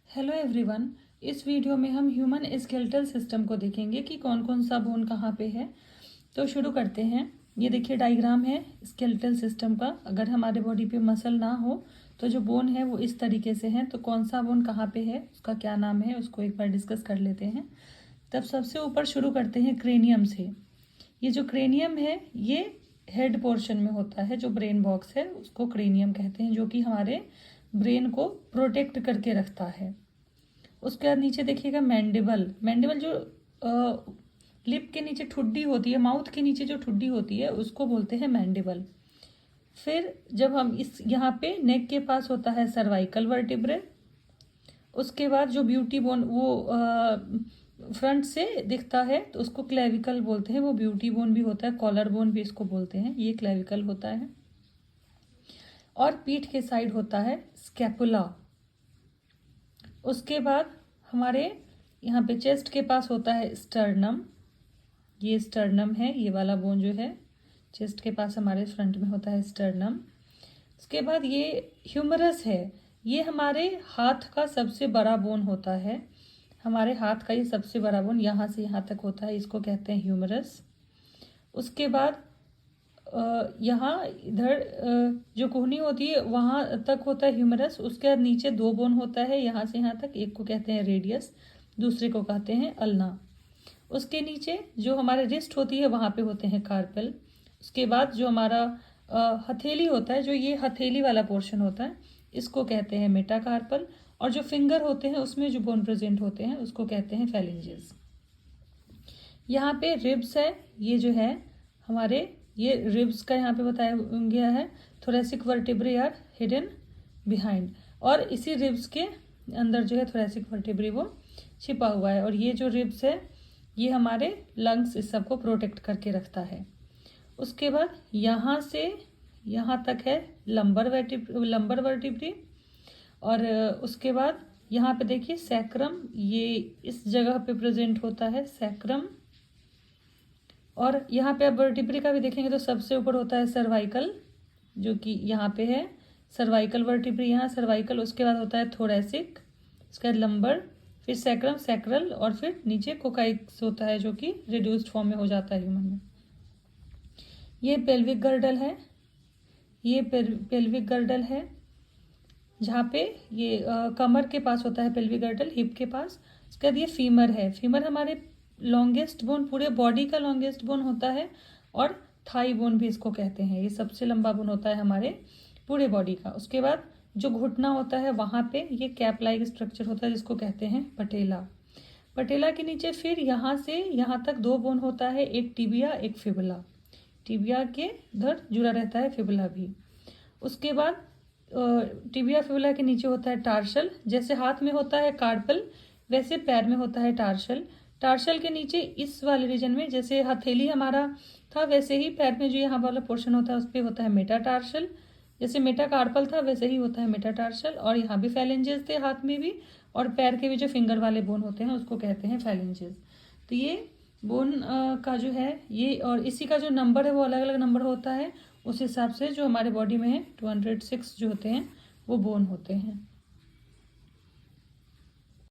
Hello everyone. इस video में हम ह्यूमन स्केलेटल सिस्टम को देखेंगे कि कौन कौन सा बोन कहाँ पे है। तो शुरू करते हैं। ये देखिए डायग्राम है स्केलेटल सिस्टम का। अगर हमारे बॉडी पे मसल ना हो तो जो बोन है वो इस तरीके से है। तो कौन सा बोन कहाँ पे है, उसका क्या नाम है, उसको एक बार डिस्कस कर लेते हैं। तब सबसे ऊपर शुरू करते हैं क्रेनियम से। ये जो क्रेनियम है ये हेड पोर्शन में होता है। जो ब्रेन बॉक्स है उसको क्रेनियम कहते हैं, जो कि हमारे ब्रेन को प्रोटेक्ट करके रखता है। उसके बाद नीचे देखिएगा मैंडिबल। मैंडिबल जो लिप के नीचे ठुड्डी होती है, माउथ के नीचे जो ठुड्डी होती है उसको बोलते हैं मैंडिबल। फिर जब हम इस यहाँ पे नेक के पास होता है सर्वाइकल वर्टिब्रे। उसके बाद जो ब्यूटी बोन वो फ्रंट से दिखता है तो उसको क्लेविकल बोलते हैं। वो ब्यूटी बोन भी होता है, कॉलर बोन भी इसको बोलते हैं, ये क्लेविकल होता है। और पीठ के साइड होता है स्कैपुला। उसके बाद हमारे यहाँ पे चेस्ट के पास होता है स्टर्नम। ये स्टर्नम है, ये वाला बोन जो है चेस्ट के पास हमारे फ्रंट में होता है स्टर्नम। उसके बाद ये ह्यूमरस है। ये हमारे हाथ का सबसे बड़ा बोन होता है। हमारे हाथ का ये सबसे बड़ा बोन यहाँ से यहाँ तक होता है, इसको कहते हैं ह्यूमरस। उसके बाद यहाँ इधर जो कोहनी होती है वहाँ तक होता है ह्यूमरस। उसके बाद नीचे दो बोन होता है यहाँ से यहाँ तक, एक को कहते हैं रेडियस, दूसरे को कहते हैं अल्ना। उसके नीचे जो हमारे रिस्ट होती है वहाँ पे होते हैं कार्पल। उसके बाद जो हमारा हथेली होता है, जो ये हथेली वाला पोर्शन होता है, इसको कहते हैं मेटाकार्पल। और जो फिंगर होते हैं उसमें जो बोन प्रेजेंट होते हैं उसको कहते हैं फैलेंजेस। यहाँ पे रिब्स है, ये जो है हमारे ये रिब्स का यहाँ पे बताया गया है। Thoracic vertebrae are hidden behind, और इसी रिब्स के अंदर जो है थोरेसिक वर्टिब्रे वो छिपा हुआ है। और ये जो रिब्स है ये हमारे लंग्स इस सब को प्रोटेक्ट करके रखता है। उसके बाद यहाँ से यहाँ तक है लंबर वर्टिब्रे। और उसके बाद यहाँ पे देखिए सैक्रम, ये इस जगह पे प्रेजेंट होता है सैक्रम। और यहाँ पे आप वर्टिब्रे का भी देखेंगे तो सबसे ऊपर होता है सर्वाइकल, जो कि यहाँ पे है सर्वाइकल वर्टिब्रे, यहाँ सर्वाइकल। उसके बाद होता है थोरेसिक, उसके बाद लंबर, फिर सैक्रम, सैक्रल, और फिर नीचे कोकाइक्स होता है जो कि रिड्यूस्ड फॉर्म में हो जाता है ह्यूमन में। ये पेल्विक गर्डल है, ये पेल्विक गर्डल है जहाँ पे ये कमर के पास होता है पेल्विक गर्डल, हिप के पास। उसके बाद ये फीमर है। फीमर हमारे लॉन्गेस्ट बोन, पूरे बॉडी का लॉन्गेस्ट बोन होता है, और थाई बोन भी इसको कहते हैं। ये सबसे लंबा बोन होता है हमारे पूरे बॉडी का। उसके बाद जो घुटना होता है वहाँ पे ये कैप लाइक स्ट्रक्चर होता है जिसको कहते हैं पटेला। पटेला के नीचे फिर यहाँ से यहाँ तक दो बोन होता है, एक टिबिया एक फिबुला। टिबिया के उधर जुड़ा रहता है फिबुला भी। उसके बाद टिबिया फिबुला के नीचे होता है टार्शल। जैसे हाथ में होता है कार्पल वैसे पैर में होता है टार्शल। टार्शल के नीचे इस वाले रीजन में जैसे हथेली हमारा था वैसे ही पैर में जो यहाँ वाला पोर्शन होता है उस पर होता है मेटाटार्शल। जैसे मेटाकार्पल था वैसे ही होता है मेटाटार्शल। और यहाँ भी फैलेंजेस थे हाथ में भी, और पैर के भी जो फिंगर वाले बोन होते हैं उसको कहते हैं फैलेंजेस। तो ये बोन का जो है ये, और इसी का जो नंबर है वो अलग अलग नंबर होता है। उस हिसाब से जो हमारे बॉडी में है 206 जो होते हैं वो बोन होते हैं।